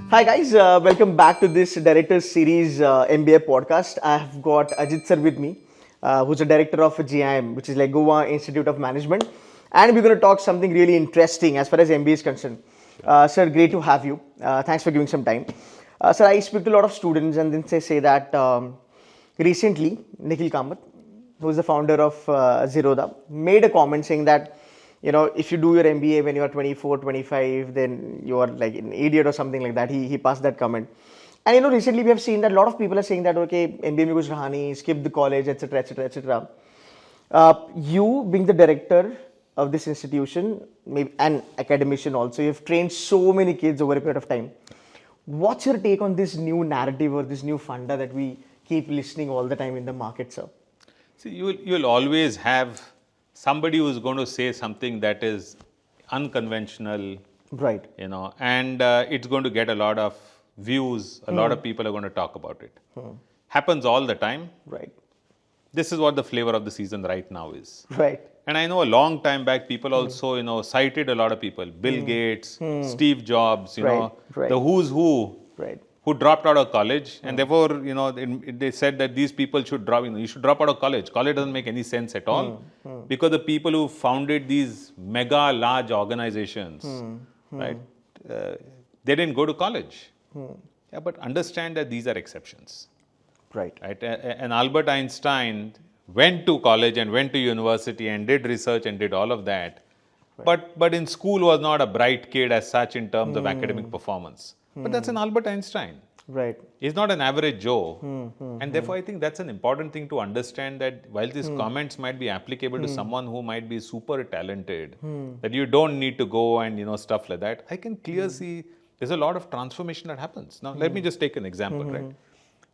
Hi guys, welcome back to this Directors Series MBA podcast. I have got Ajit sir with me, who's a director of GIM, which is like Goa Institute of Management, and we're going to talk something really interesting as far as MBA is concerned. Sir, great to have you. Thanks for giving some time. Sir, I speak to a lot of students, and then they say that recently Nikhil Kamath, who is the founder of Zerodha, made a comment saying that if you do your MBA when you are 24, 25, then you are like an idiot or something like that. He passed that comment. And recently we have seen that a lot of people are saying that, okay, MBA mein kuch raha nahi, skip the college, etc., etc., etc. You being the director of this institution, maybe an academician also, you've trained so many kids over a period of time. What's your take on this new narrative or this new funda that we keep listening all the time in the market, sir? See, you'll always have somebody who's going to say something that is unconventional, Right. And it's going to get a lot of views. A lot of people are going to talk about it. Happens all the time. Right. This is what the flavor of the season right now is. Right. And I know a long time back, people also, cited a lot a people. Bill Gates, Steve Jobs, Right. the who's who. Right. Who dropped out of college, and therefore, they said that these people should drop, you should drop out of college. College doesn't make any sense at all, because the people who founded these mega large organizations, right, they didn't go to college. Yeah, but understand that these are exceptions. Right. Right? And Albert Einstein went to college and went to university and did research and did all of that, but in school was not a bright kid as such in terms of academic performance. But that's an Albert Einstein. Right. He's not an average Joe. And therefore, I think that's an important thing to understand, that while these comments might be applicable to someone who might be super talented, that you don't need to go and, stuff like that, I can clearly see there's a lot of transformation that happens. Now, let me just take an example, right?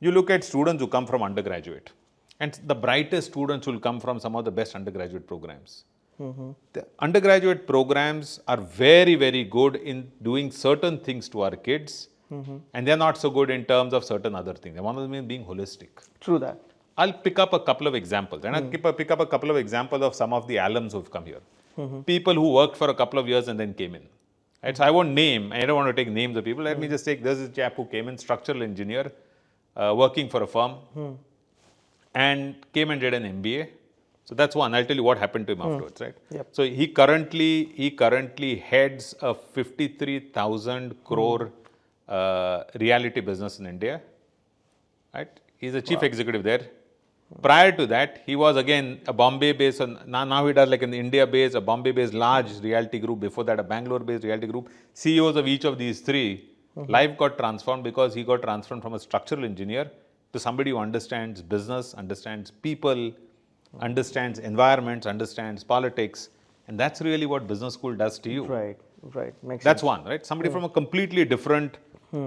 You look at students who come from undergraduate, and the brightest students will come from some of the best undergraduate programs. The undergraduate programs are very, very good in doing certain things to our kids, and they're not so good in terms of certain other things. One of them is being holistic. True that. I'll pick up a couple of examples, and I'll pick up a couple of examples of some of the alums who've come here. People who worked for a couple of years and then came in. Right? So I won't name, I don't want to take names of people. Let me just take, there's a chap who came in, structural engineer, working for a firm, and came and did an MBA. So that's one. I'll tell you what happened to him afterwards, right? Yep. So he currently heads a 53,000 crore reality business in India, right? He's a chief executive there. Prior to that, he was again a Bombay-based, now he does like an India-based, a Bombay-based large reality group. Before that, a Bangalore-based reality group. CEOs of each of these three, life got transformed because he got transformed from a structural engineer to somebody who understands business, understands people, understands environments, understands politics, and that's really what business school does to you. Right. Right. Makes That's sense. one, right? Somebody from a completely different.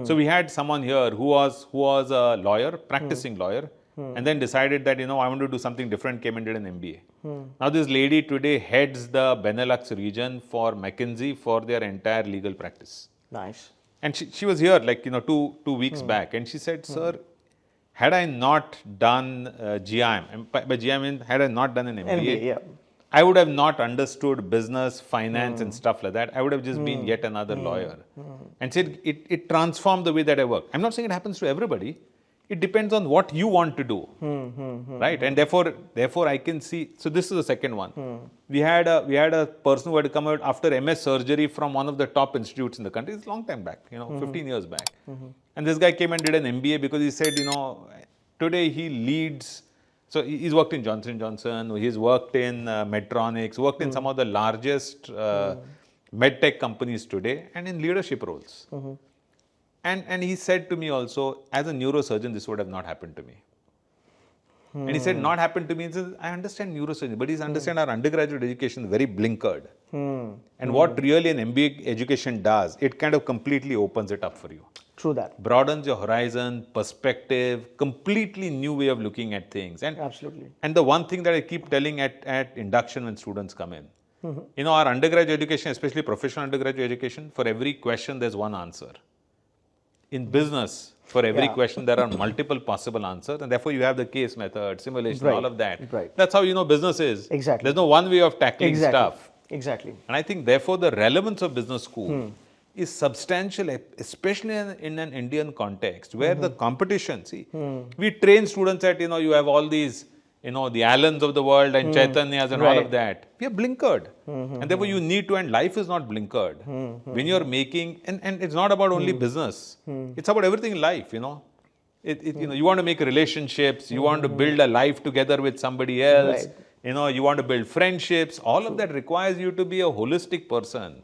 So we had someone here who was a lawyer, practicing lawyer, and then decided that I want to do something different. Came and did an MBA. Now this lady today heads the Benelux region for McKinsey for their entire legal practice. Nice. And she was here like 2 weeks back, and she said, "Sir, had I not done GIM, and by GIM I mean had I not done an MBA, yeah. I would have not understood business, finance and stuff like that. I would have just been yet another lawyer." And said it transformed the way that I work. I'm not saying it happens to everybody. It depends on what you want to do, right? And therefore I can see. So this is the second one. We had a person who had come out after MS surgery from one of the top institutes in the country. It's a long time back, 15 years back. And this guy came and did an MBA because he said, today he leads. So he's worked in Johnson & Johnson. He's worked in Medtronics. Worked in some of the largest medtech companies today, and in leadership roles. And he said to me also, as a neurosurgeon, this would have not happened to me. And he said, not happened to me. He says, I understand neurosurgery, but he's understand our undergraduate education is very blinkered. And what really an MBA education does, it kind of completely opens it up for you. True that. Broadens your horizon, perspective, completely new way of looking at things. And Absolutely. And the one thing that I keep telling at induction when students come in, our undergraduate education, especially professional undergraduate education, for every question, there's one answer. In business, for every question, there are multiple possible answers, and therefore you have the case method, simulation, all of that. Right. That's how business is. Exactly. There's no one way of tackling stuff. Exactly. And I think, therefore, the relevance of business school is substantial, especially in an Indian context where the competition, see, we train students at, you have all these, the Allens of the world and Chaitanyas and all of that. We are blinkered. And therefore you need to, and life is not blinkered. When you're making, and it's not about only business, it's about everything in life, you want to make relationships, you want to build a life together with somebody else. Right. You want to build friendships. All of that requires you to be a holistic person.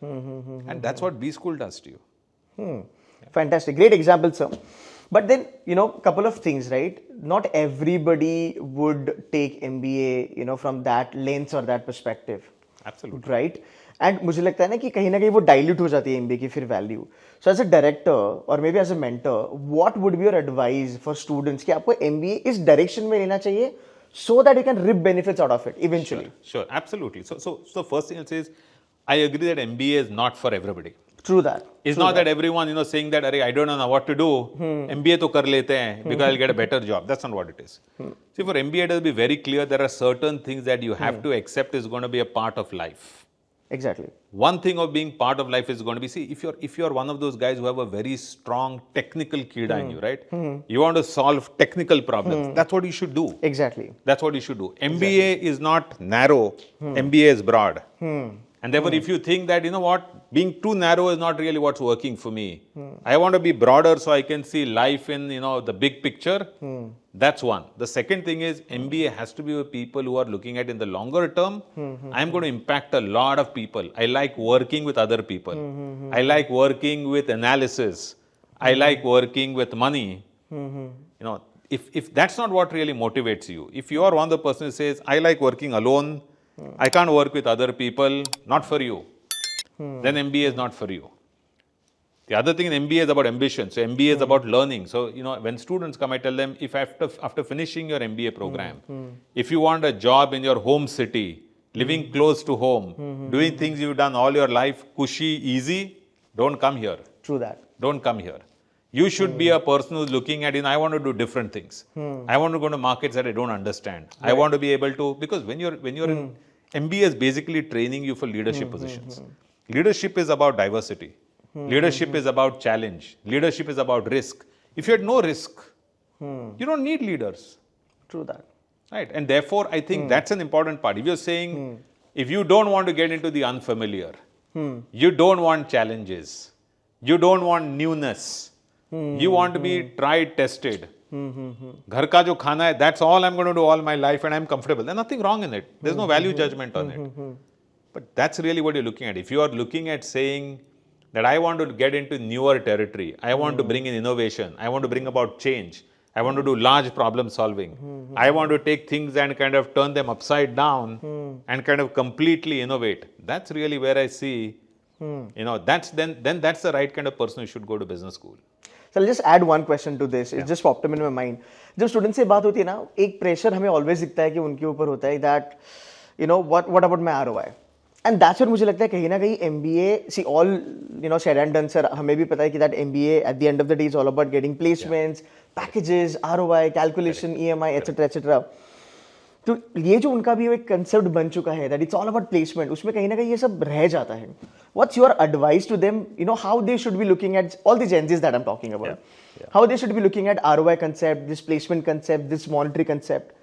And that's what B School does to you. Fantastic. Great example, sir. But then, couple of things, right? Not everybody would take MBA, from that lens or that perspective. Absolutely. Right? And मुझे लगता है ना कि कहीं ना कहीं वो dilute हो जाती है MBA की फिर value. So as a director और maybe as a mentor, what would be your advice for students कि आपको MBA इस डायरेक्शन में लेना चाहिए so that you can reap benefits out of it eventually? Sure, absolutely. So first thing I'll say is, I agree that MBA is not for everybody. True that. It's not that everyone, saying that, I don't know what to do, MBA to kar lete hain because I'll get a better job. That's not what it is. See, for MBA, it will be very clear there are certain things that you have to accept is going to be a part of life. Exactly. One thing of being part of life is going to be, see, if you're one of those guys who have a very strong technical kida in you, right? You want to solve technical problems. That's what you should do. Exactly. That's what you should do. MBA is not narrow. MBA is broad. And therefore, if you think that, being too narrow is not really what's working for me. I want to be broader so I can see life in, the big picture. That's one. The second thing is MBA has to be with people who are looking at in the longer term. I'm going to impact a lot of people. I like working with other people. I like working with analysis. I like working with money. If that's not what really motivates you, if you are one of the person who says, I like working alone, I can't work with other people, not for you, then MBA is not for you. The other thing in MBA is about ambition. So MBA is about learning. So, when students come, I tell them, if after finishing your MBA program, if you want a job in your home city, living close to home, doing things you've done all your life, cushy, easy, don't come here. True that. Don't come here. You should be a person who's looking at, I want to do different things. I want to go to markets that I don't understand. Right. I want to be able to, because when you're in, MBA is basically training you for leadership positions. Leadership is about diversity. Leadership is about challenge. Leadership is about risk. If you had no risk, you don't need leaders. True that. Right. And therefore, I think that's an important part. If you're saying, if you don't want to get into the unfamiliar, you don't want challenges, you don't want newness, you want to be tried, tested. Ghar ka jo khana hai, that's all I'm going to do all my life and I'm comfortable. There's nothing wrong in it. There's no value judgment on it. But that's really what you're looking at. If you are looking at saying that I want to get into newer territory, I want to bring in innovation, I want to bring about change, I want to do large problem solving, I want to take things and kind of turn them upside down and kind of completely innovate. That's really where I see, that's the right kind of person who should go to business school. So I'll just add one question to this. It just popped up in my mind. जब student से बात होती है ना, एक pressure हमें always दिखता है कि उनके ऊपर होता है that what about my ROI? And that's what मुझे लगता है कहीं ना कहीं MBA, see all said and done sir, हमें भी पता है कि that MBA at the end of the day is all about getting placements, packages, ROI, calculation, EMI, etc. तो ये जो उनका भी एक कंसेप्ट बन चुका है that it's all about placement, उसमें कहीं ना कहीं ये सब रह जाता है. What's your advice to them, how they should be looking at all the Gen Zs that I'm talking about? How they should be looking at ROI concept, this placement concept, this monetary concept?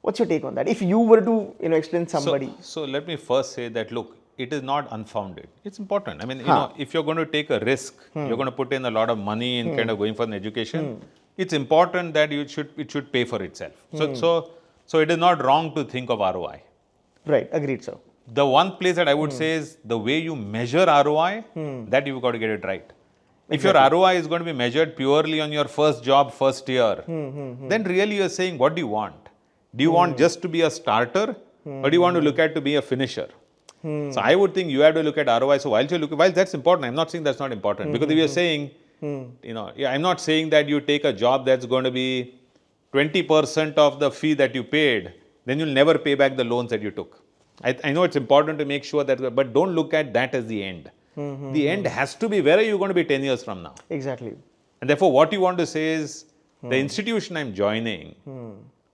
What's your take on that? If you were to, explain somebody. So let me first say that, look, it is not unfounded. It's important. I mean, if you're going to take a risk, you're going to put in a lot of money in kind of going for an education, it's important that it should pay for itself. So it is not wrong to think of ROI. Right, agreed, sir. The one place that I would say is the way you measure ROI, that you've got to get it right. If your ROI is going to be measured purely on your first job, first year, then really you're saying, what do you want? Do you want just to be a starter, or do you want to look at to be a finisher? So I would think you have to look at ROI. So while that's important, I'm not saying that's not important. Because if you're saying, I'm not saying that you take a job that's going to be 20% of the fee that you paid, then you'll never pay back the loans that you took. I know it's important to make sure that, but don't look at that as the end. The end has to be, where are you going to be 10 years from now? Exactly. And therefore, what you want to say is, the institution I'm joining,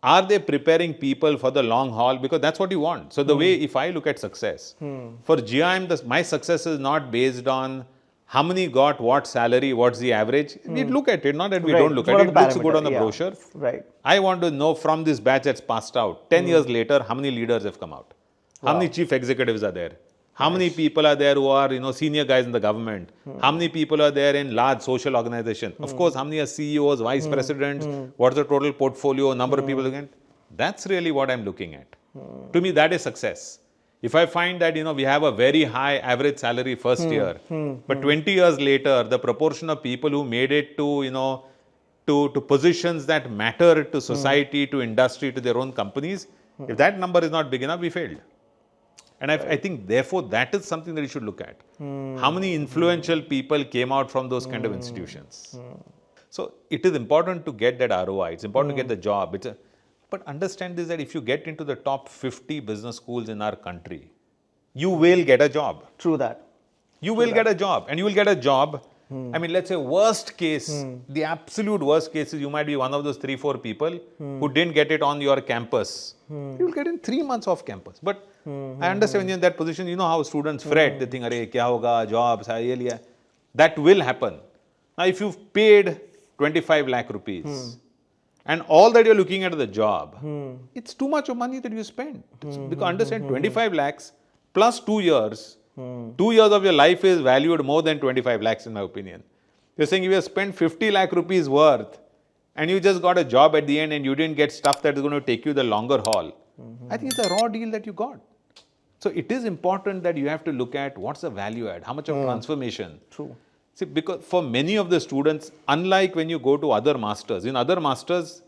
are they preparing people for the long haul? Because that's what you want. So the way, if I look at success, for GIM, my success is not based on how many got what salary, what's the average. We look at it, not that we Right. don't look It's at one it. of It the looks good on the parameter, yeah. brochure. Right. I want to know from this batch that's passed out, 10 years later, how many leaders have come out? How many chief executives are there? How many people are there who are, senior guys in the government? How many people are there in large social organizations? Of course, how many are CEOs, vice presidents? What's the total portfolio, number of people again? That's really what I'm looking at. To me, that is success. If I find that, we have a very high average salary first year, but 20 years later, the proportion of people who made it to, to positions that matter to society, to industry, to their own companies, if that number is not big enough, we failed. And I think, therefore, that is something that you should look at. How many influential people came out from those kind of institutions? So it is important to get that ROI. It's important to get the job. But understand this, that if you get into the top 50 business schools in our country, you will get a job. True that. You will get a job. And you will get a job. I mean, let's say worst case, the absolute worst case is you might be one of those 3-4 people who didn't get it on your campus. You will get in 3 months off campus. But I understand when you're in that position, you know how students fret. They think, "Arey, kya hoga, jobs, ye liya." That will happen. Now, if you've paid 25 lakh rupees and all that you're looking at is the job, it's too much of money that you spend. Because understand, 25 lakhs plus 2 years, 2 years of your life is valued more than 25 lakhs in my opinion. You're saying if you have spent 50 lakh rupees worth and you just got a job at the end and you didn't get stuff that is going to take you the longer haul, I think it's a raw deal that you got. So it is important that you have to look at what's the value add, how much of transformation. True. See, because for many of the students, unlike when you go to other masters, in other masters,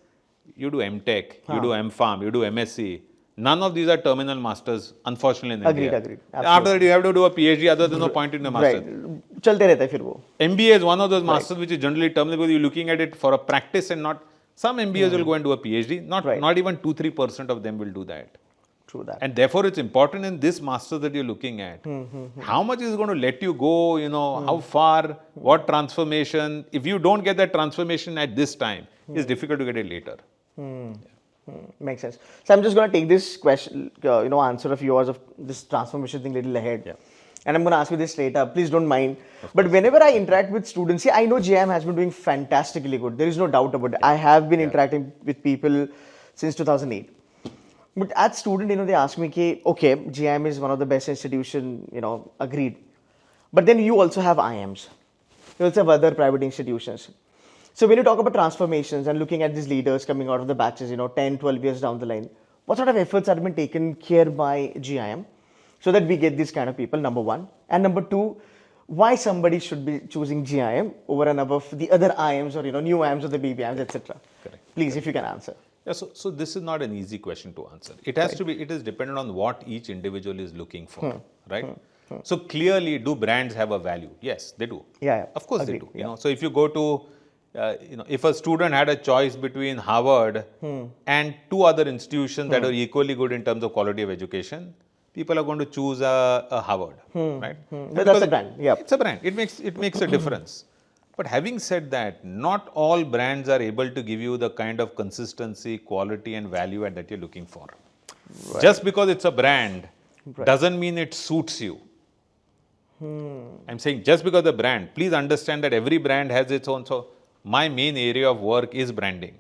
you do MTech, you do MPharm, you do MSc. None of these are terminal masters, unfortunately, in India. Agreed. After that, you have to do a PhD, other than no point in a master. Right. Chalte rehta hai fir wo. MBA is one of those masters which is generally terminal because you're looking at it for a practice and not. Some MBAs will go and do a PhD. Not even 2-3% of them will do that. True that. And therefore, it's important in this master that you're looking at. How much is going to let you go, how far, what transformation. If you don't get that transformation at this time, it's difficult to get it later. Makes sense. So I'm just going to take this question, answer of yours of this transformation thing little ahead. Yeah. And I'm going to ask you this straight up. Please don't mind. But whenever I interact with students, see, I know GIM has been doing fantastically good. There is no doubt about it. I have been interacting with people since 2008. But as student, they ask me, okay, GIM is one of the best institution, agreed. But then you also have IIMs. You also have other private institutions. So when you talk about transformations and looking at these leaders coming out of the batches, 10, 12 years down the line, what sort of efforts have been taken care by GIM so that we get these kind of people, number one? And number two, why somebody should be choosing GIM over and above the other IIMs or, new IIMs or the BBIMs, etc. Correct. Please, if you can answer. Yeah, so this is not an easy question to answer. It has to be, it is dependent on what each individual is looking for, right? So clearly, do brands have a value? Yes, they do. Yeah. Of course Agreed. they do. So if you go to, if a student had a choice between Harvard and 2 other institutions that are equally good in terms of quality of education, people are going to choose a Harvard, right? But that's a brand. Yeah. It's a brand. It makes a difference. But having said that, not all brands are able to give you the kind of consistency, quality and value add that you're looking for. Right. Just because it's a brand doesn't mean it suits you. I'm saying just because the brand, please understand that every brand has its own. So my main area of work is branding.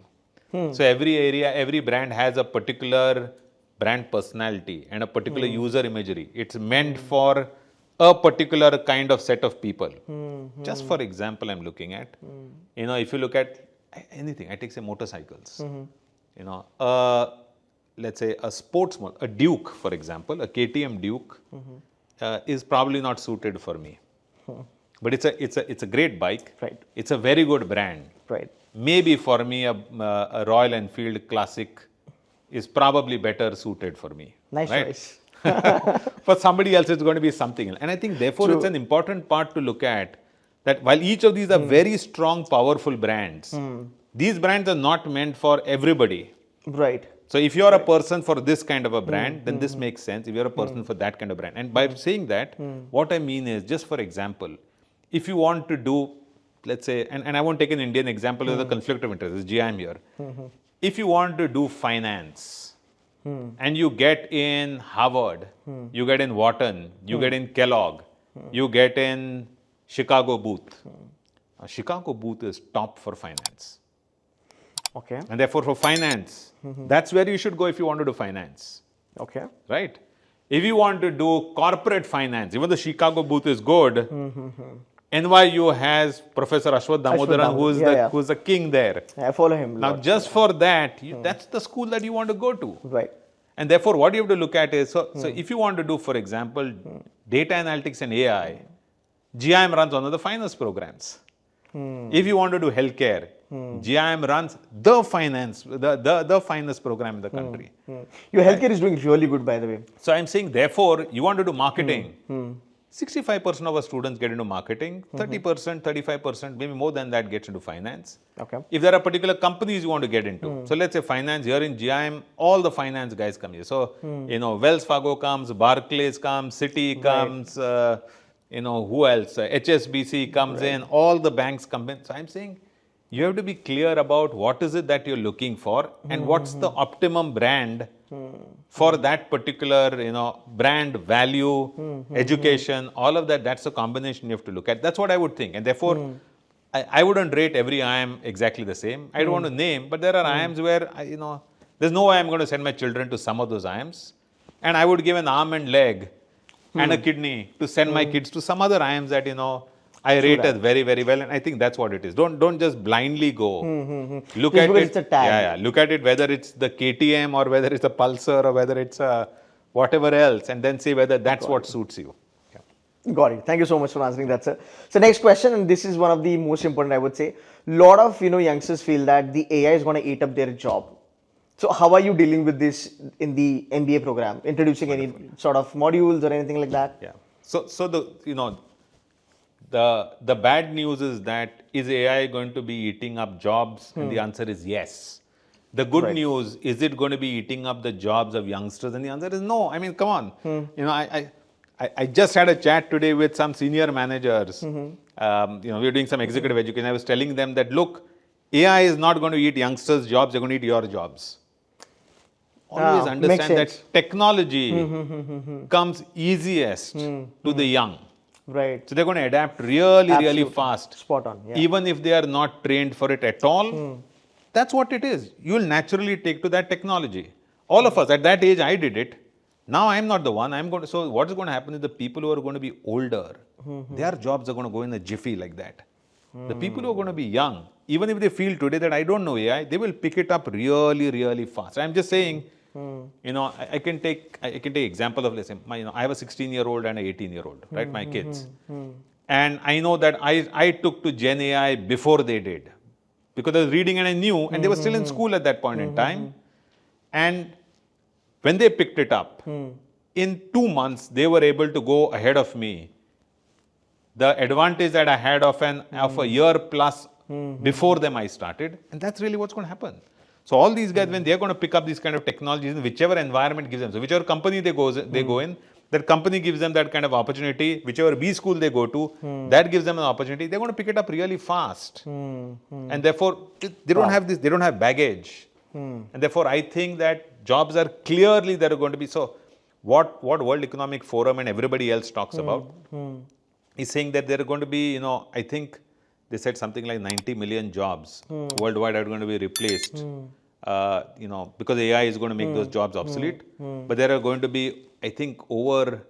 So every brand has a particular brand personality and a particular user imagery. It's meant for a particular kind of set of people. Just for example, I'm looking at, if you look at anything, I take say motorcycles, let's say a sportsman, a Duke, for example, a KTM Duke is probably not suited for me. But it's a great bike. Right. It's a very good brand. Right. Maybe for me, a Royal Enfield Classic is probably better suited for me. Nice choice. For somebody else, it's going to be something else. And I think, therefore, it's an important part to look at that while each of these are very strong, powerful brands, these brands are not meant for everybody. Right. So if you're a person for this kind of a brand, then this makes sense. If you're a person for that kind of brand. And by saying that, what I mean is, just for example, if you want to do, let's say, and I won't take an Indian example of the conflict of interest, it's GIM here. If you want to do finance and you get in Harvard, you get in Wharton, you get in Kellogg, you get in Chicago booth. Chicago booth is top for finance. Okay. And therefore, for finance, that's where you should go if you want to do finance. Okay. Right? If you want to do corporate finance, even the Chicago booth is good, NYU has Professor Ashwath Damodaran, who's the king there. I follow him. Now, just for that, that's the school that you want to go to. Right. And therefore, what you have to look at is, so if you want to do, for example, data analytics and AI, GIM runs one of the finance programs. If you want to do healthcare, GIM runs the finance program in the country. Your healthcare is doing really good, by the way. So I'm saying, therefore, you want to do marketing. 65% of our students get into marketing, 30%, 35%, maybe more than that gets into finance. Okay. If there are particular companies you want to get into, so let's say finance, here in GIM, all the finance guys come here. So, Wells Fargo comes, Barclays comes, Citi comes, who else? HSBC comes in, all the banks come in. So I'm saying, you have to be clear about what is it that you're looking for and what's the optimum brand for that particular, brand value, education, all of that. That's a combination you have to look at. That's what I would think. And therefore, I wouldn't rate every IIM exactly the same. I don't want to name, but there are IIMs where, there's no way I'm going to send my children to some of those IIMs. And I would give an arm and leg and a kidney to send my kids to some other IIMs that, I rate as very, very well, and I think that's what it is. Don't just blindly go. Look Just at because it. it's a tag. Look at it, whether it's the KTM or whether it's a Pulsar or whether it's whatever else, and then see whether that's what suits you. Got it. Thank you so much for answering that, sir. So next question, and this is one of the most important, I would say. Lot of youngsters feel that the AI is going to eat up their job. So how are you dealing with this in the MBA program? Introducing any sort of modules or anything like that? Yeah. So the bad news is that, is AI going to be eating up jobs? And the answer is yes. The good news, is it going to be eating up the jobs of youngsters? And the answer is no. I mean, come on. I just had a chat today with some senior managers. We were doing some executive education. I was telling them that, look, AI is not going to eat youngsters' jobs. They're going to eat your jobs. Always understand that technology comes easiest to the young. Right. So they're going to adapt really fast. Spot on. Yeah. Even if they are not trained for it at all, that's what it is. You will naturally take to that technology. All of us, at that age, I did it. Now I'm not the one. So what is going to happen is the people who are going to be older, their jobs are going to go in a jiffy like that. The people who are going to be young, even if they feel today that I don't know AI, they will pick it up really fast. I'm just saying, I can take example of, let's say, I have a 16-year-old and an 18-year-old, right? My kids. And I know that I took to Gen AI before they did, because I was reading and I knew, and they were still in school at that point in time. And when they picked it up, in 2 months, they were able to go ahead of me. The advantage that I had of a year plus before them I started, and that's really what's going to happen. So all these guys, when they're going to pick up these kind of technologies in whichever environment gives them, so whichever company they go in, that company gives them that kind of opportunity. Whichever B school they go to, that gives them an opportunity. They're going to pick it up really fast, and therefore they don't have this. They don't have baggage, and therefore I think that jobs are clearly there are going to be. So what World Economic Forum and everybody else talks about is saying that there are going to be, I think they said something like 90 million jobs worldwide are going to be replaced. Because AI is going to make those jobs obsolete. But there are going to be, I think, over,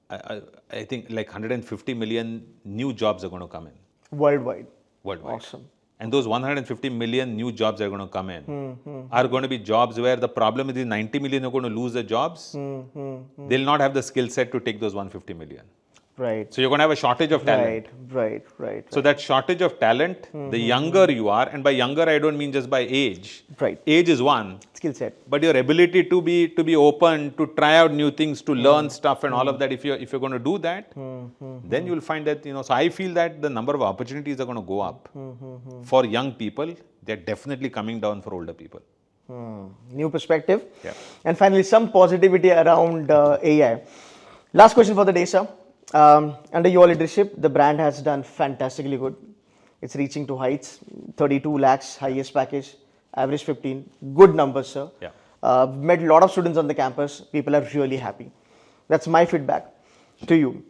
like 150 million new jobs are going to come in. Worldwide. Awesome. And those 150 million new jobs that are going to come in are going to be jobs where the problem is the 90 million are going to lose their jobs. They'll not have the skill set to take those 150 million. Right. So you're going to have a shortage of talent. Right. So that shortage of talent, the younger you are, and by younger I don't mean just by age. Right. Age is one. Skill set. But your ability to be open, to try out new things, to learn stuff and all of that, if you're going to do that, then you'll find that, so I feel that the number of opportunities are going to go up for young people. They're definitely coming down for older people. New perspective. Yeah. And finally, some positivity around AI. Last question for the day, sir. Under your leadership, the brand has done fantastically good. It's reaching to heights, 32 lakhs, highest package, average 15. Good numbers, sir. Yeah. Met a lot of students on the campus. People are really happy. That's my feedback to you.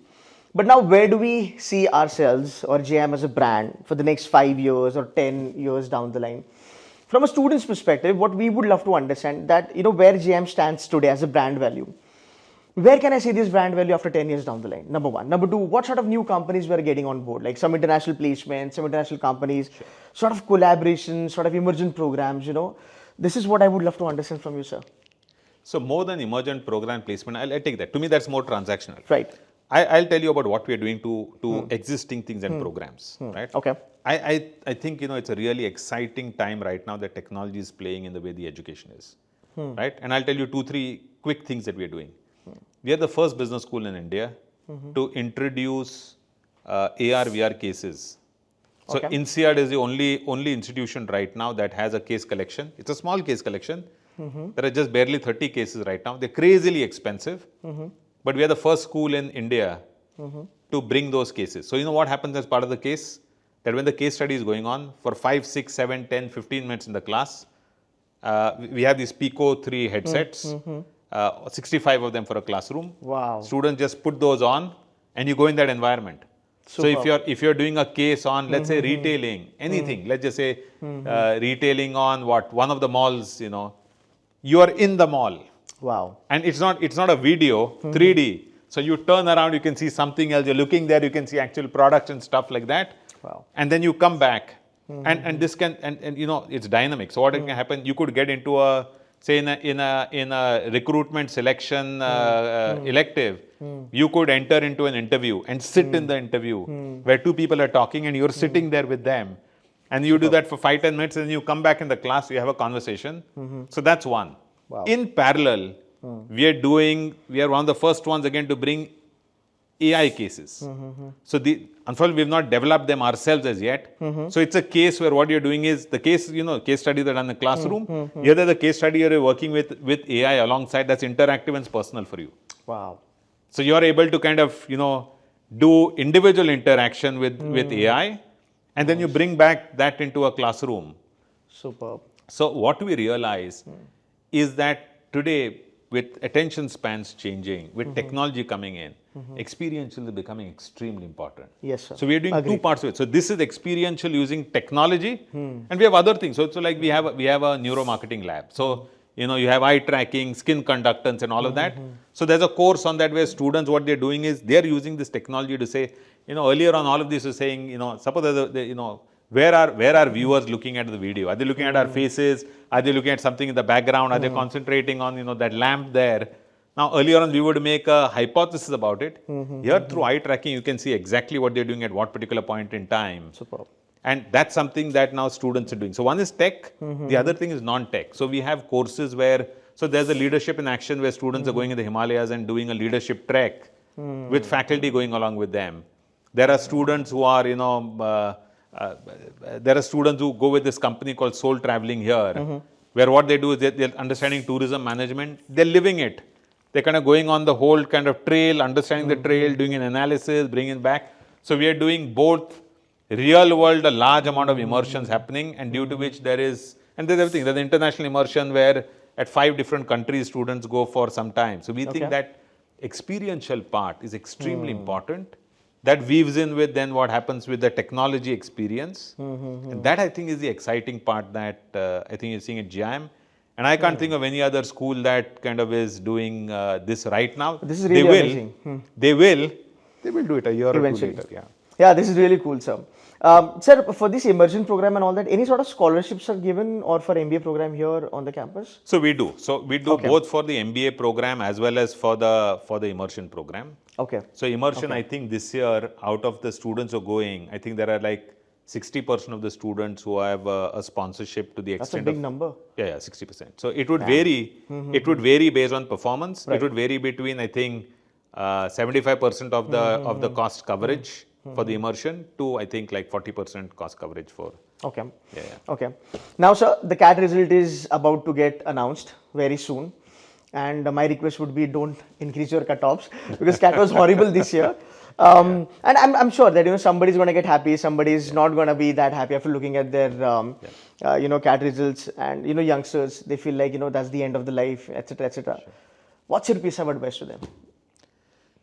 But now, where do we see ourselves or JM as a brand for the next 5 years or 10 years down the line? From a student's perspective, what we would love to understand that, where JM stands today as a brand value. Where can I see this brand value after 10 years down the line? Number one. Number two, what sort of new companies we are getting on board? Like some international placements, some international companies, sort of collaboration, sort of emergent programs, This is what I would love to understand from you, sir. So more than emergent program placement, I'll take that. To me, that's more transactional. Right. I'll tell you about what we are doing to existing things and programs, right? Okay. I think, it's a really exciting time right now that technology is playing in the way the education is, right? And I'll tell you 2-3 quick things that we are doing. We are the first business school in India to introduce AR/VR cases. So INSEAD is the only institution right now that has a case collection. It's a small case collection. There are just barely 30 cases right now. They're crazily expensive. But we are the first school in India to bring those cases. So what happens as part of the case? That when the case study is going on for 5, 6, 7, 10, 15 minutes in the class, we have these Pico 3 headsets, 65 of them for a classroom. Wow. Students just put those on and you go in that environment. Super. So if you're doing a case on, let's say, retailing, anything, let's just say retailing on one of the malls, you are in the mall. Wow. And it's not a video, 3D. So you turn around, you can see something else. You're looking there, you can see actual products and stuff like that. Wow. And then you come back, and this can it's dynamic. So what can happen? You could get into a in a recruitment selection elective. You could enter into an interview and sit in the interview where 2 people are talking, and you're sitting there with them. And you do that for 5-10 minutes, and you come back in the class, you have a conversation. So that's one. Wow. In parallel, we are one of the first ones again to bring AI cases. So unfortunately, we've not developed them ourselves as yet. So it's a case where what you're doing is the case, case studies that are in the classroom. Here there's a case study you're working with AI alongside that's interactive and it's personal for you. Wow. So you're able to kind of, do individual interaction with AI, and then you bring back that into a classroom. Superb. So what we realize is that today, with attention spans changing, with technology coming in, experiential is becoming extremely important. Yes, sir. So we are doing Agreed. 2 parts of it. So this is experiential using technology, and we have other things. So like we have a neuromarketing lab. So you have eye tracking, skin conductance, and all of that. So there's a course on that where students, what they're doing is they're using this technology to say, earlier on all of this was saying, suppose where are viewers looking at the video? Are they looking at our faces? Are they looking at something in the background? Are they concentrating on that lamp there? Now earlier on we would make a hypothesis about it. Here through eye tracking you can see exactly what they're doing at what particular point in time. Superb. And that's something that now students are doing. So one is tech, the other thing is non-tech. So we have courses so there's a leadership in action where students are going in the Himalayas and doing a leadership trek with faculty going along with them. There are students who are, who go with this company called Soul Traveling here, where what they do is they're understanding tourism management, they're living it. They're kind of going on the whole kind of trail, understanding the trail, doing an analysis, bringing it back. So we are doing both real world, a large amount of immersions happening, and due to which there's everything. There's international immersion where at 5 different countries students go for some time. So we think that experiential part is extremely important. That weaves in with then what happens with the technology experience. And that I think is the exciting part that I think you're seeing at GIM. And I can't think of any other school that kind of is doing this right now. This is really amazing. They will do it a year Eventually. or 2 later. Yeah, this is really cool, sir. Sir, for this immersion program and all that, any sort of scholarships are given or for MBA program here on the campus? So we do. So we do both for the MBA program as well as for the immersion program. Okay. So immersion, I think this year, out of the students who are going, I think there are like 60% of the students who have a sponsorship to the extent That's a big number. Yeah, 60%. So it would vary. It would vary based on performance. It would vary between, I think, 75% of the cost coverage for the immersion to, I think, like 40% cost coverage for. Okay. Yeah. Okay. Now, sir, the CAT result is about to get announced very soon. And my request would be don't increase your cutoffs because CAT was horrible this year. And I'm sure that somebody's going to get happy, somebody's not going to be that happy after looking at their CAT results, and youngsters, they feel like that's the end of the life, etc., etc. Sure. What's your piece of advice to them?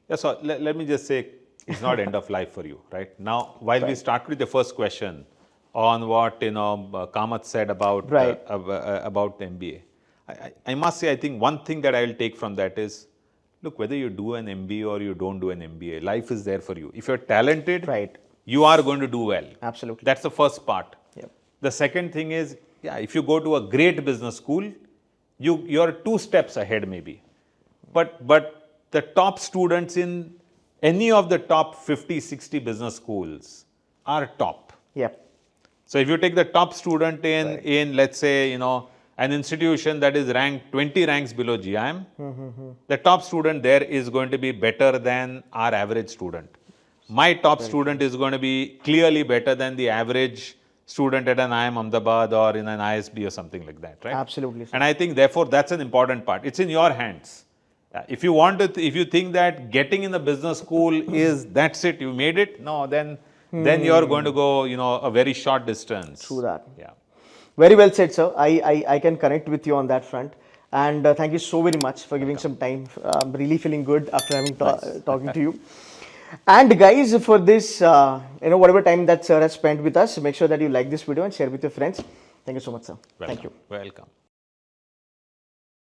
Yeah, so let me just say it's not end of life for you, right? Now, while we start with the first question on what Kamath said about about MBA, I must say, I think one thing that I will take from that is, look, whether you do an MBA or you don't do an MBA, life is there for you. If you're talented, you are going to do well. Absolutely. That's the first part. Yep. The second thing is, if you go to a great business school, you're 2 steps ahead maybe. But the top students in any of the top 50, 60 business schools are top. Yep. So if you take the top student in let's say, an institution that is ranked 20 ranks below GIM, the top student there is going to be better than our average student. My top student is going to be clearly better than the average student at an IIM Ahmedabad or in an ISB or something like that, right? Absolutely. And I think therefore that's an important part. It's in your hands. If you want to, if you think that getting in the business school is that's it, you made it, no, then you're going to go, a very short distance. True that. Yeah. Very well said, sir. I can connect with you on that front. And thank you so very much for giving some time. I'm really feeling good after having talking to you. And guys, for this, whatever time that sir has spent with us, make sure that you like this video and share with your friends. Thank you so much, sir. Welcome. Thank you. Welcome.